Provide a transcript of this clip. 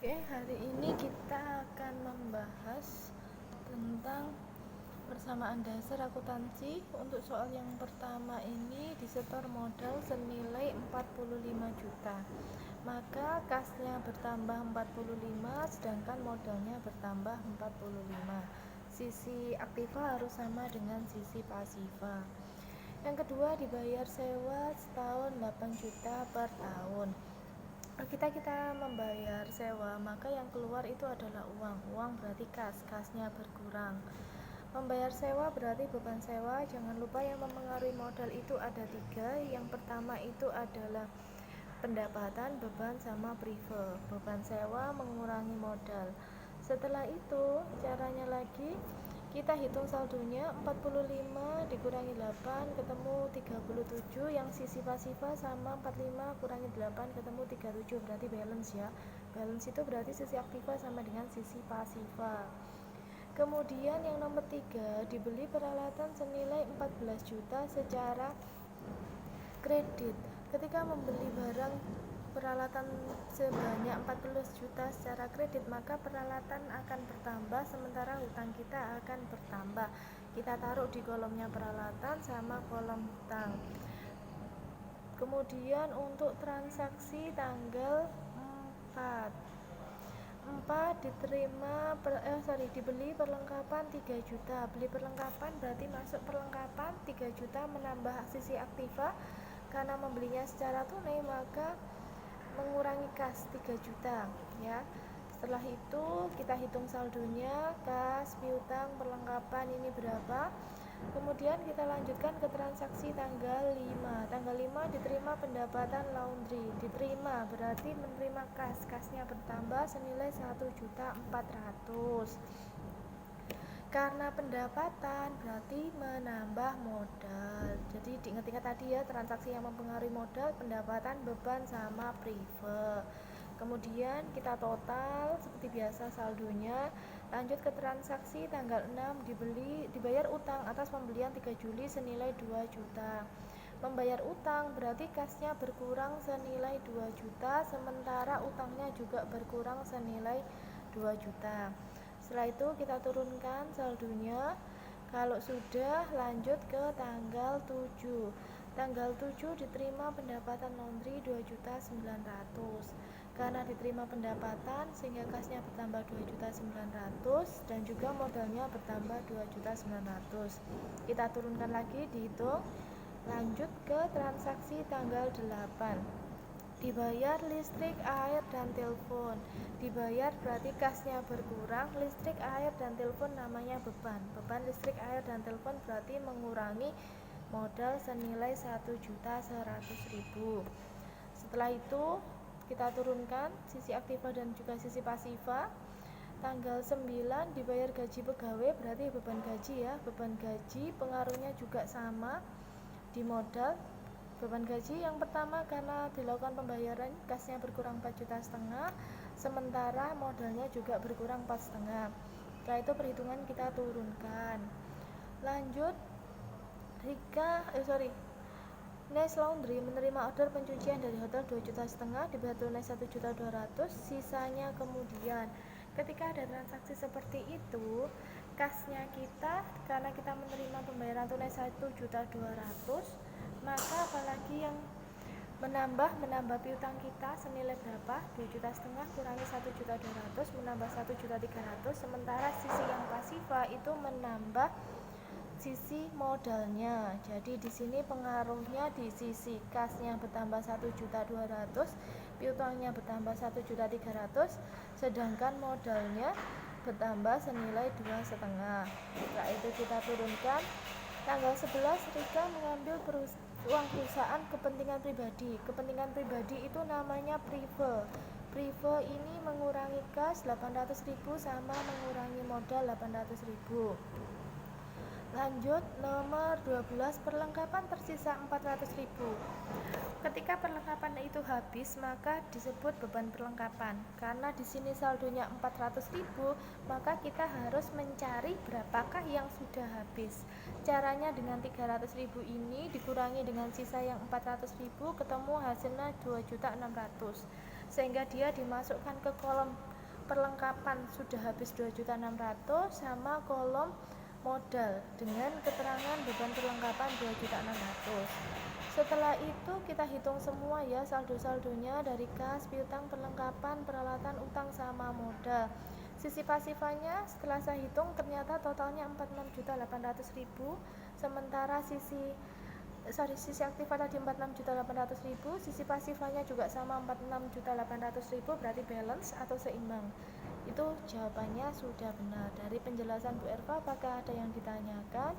Oke, hari ini kita akan membahas tentang persamaan dasar akuntansi. Untuk soal yang pertama ini disetor modal senilai 45 juta. Maka kasnya bertambah 45 sedangkan modalnya bertambah 45. Sisi aktiva harus sama dengan sisi pasiva. Yang kedua, dibayar sewa setahun 8 juta per tahun. Kita membayar sewa, maka yang keluar itu adalah uang berarti kasnya berkurang. Membayar sewa berarti beban sewa. Jangan lupa yang mempengaruhi modal itu ada 3. Yang pertama itu adalah pendapatan, beban, sama prive. Beban sewa mengurangi modal. Setelah itu caranya lagi, kita hitung saldonya. 45 dikurangi 8 ketemu 37, yang sisi pasiva sama 45 kurangi 8 ketemu 37, berarti balance ya. Balance itu berarti sisi aktiva sama dengan sisi pasiva. Kemudian yang nomor 3, dibeli peralatan senilai 14 juta secara kredit. Ketika membeli barang peralatan sebanyak 14 juta secara kredit, maka peralatan akan bertambah sementara hutang kita akan bertambah. Kita taruh di kolomnya peralatan sama kolom hutang. Kemudian untuk transaksi tanggal 4 dibeli perlengkapan 3 juta. Beli perlengkapan berarti masuk perlengkapan 3 juta menambah sisi aktiva. Karena membelinya secara tunai maka mengurangi kas 3 juta ya. Setelah itu kita hitung saldonya, kas, piutang, perlengkapan ini berapa. Kemudian kita lanjutkan ke transaksi tanggal 5. Tanggal 5 diterima pendapatan laundry. Diterima berarti menerima kasnya bertambah senilai 1.400.000. Karena pendapatan berarti menambah modal. Jadi diingat-ingat tadi ya, transaksi yang mempengaruhi modal, pendapatan, beban, sama prive. Kemudian kita total seperti biasa saldonya. Lanjut ke transaksi tanggal 6, dibayar utang atas pembelian 3 Juli senilai 2 juta. Membayar utang berarti kasnya berkurang senilai 2 juta, sementara utangnya juga berkurang senilai 2 juta. Setelah itu kita turunkan saldonya. Kalau sudah, lanjut ke tanggal 7. Tanggal 7 diterima pendapatan laundry 2.900.000. Karena diterima pendapatan sehingga kasnya bertambah 2.900.000 dan juga modalnya bertambah 2.900.000. Kita turunkan lagi, dihitung. Lanjut ke transaksi tanggal 8. Dibayar listrik, air, dan telepon. Dibayar berarti kasnya berkurang. Listrik, air, dan telepon namanya beban. Beban listrik, air, dan telepon berarti mengurangi modal senilai 1.100.000. Setelah itu kita turunkan sisi aktiva dan juga sisi pasiva. Tanggal 9 dibayar gaji pegawai berarti beban gaji ya. Beban gaji pengaruhnya juga sama di modal. Beban gaji yang pertama karena dilakukan pembayaran kasnya berkurang 4,5 juta, sementara modalnya juga berkurang 4,5. Setelah itu perhitungan kita turunkan. Lanjut, Nice Laundry menerima order pencucian dari hotel 2,5 juta, dibayar tunai 1.200.000, sisanya kemudian. Ketika ada transaksi seperti itu, kasnya kita karena kita menerima pembayaran tunai 1.200.000, maka apalagi yang menambah piutang kita senilai berapa? 2,5 juta kurangi 1.200.000 menambah 1.300.000, sementara sisi yang pasiva itu menambah sisi modalnya. Jadi di sini pengaruhnya di sisi kasnya bertambah 1.200.000, piutangnya bertambah 1.300.000, sedangkan modalnya bertambah senilai 2,5. Setelah itu kita turunkan. Tanggal 11 Rika mengambil uang perusahaan kepentingan pribadi. Kepentingan pribadi itu namanya prive. Prive ini mengurangi kas 800.000 sama mengurangi modal 800.000. Lanjut, nomor 12, perlengkapan tersisa 400.000. Ketika perlengkapan itu habis, maka disebut beban perlengkapan. Karena di sini saldonya 400.000, maka kita harus mencari berapakah yang sudah habis. Caranya dengan 300.000 ini dikurangi dengan sisa yang 400.000, ketemu hasilnya 2.600.000. sehingga dia dimasukkan ke kolom perlengkapan sudah habis 2.600.000 sama kolom modal dengan keterangan beban perlengkapan 2.600.000. Setelah itu kita hitung semua ya saldo-saldonya dari kas, piutang, perlengkapan, peralatan, utang sama modal. Sisi pasifanya setelah saya hitung ternyata totalnya 46.800.000, sementara sisi aktiva tadi 46.800.000, sisi pasifanya juga sama 46.800.000, berarti balance atau seimbang. Itu jawabannya sudah benar. Dari penjelasan Bu Erva, apakah ada yang ditanyakan?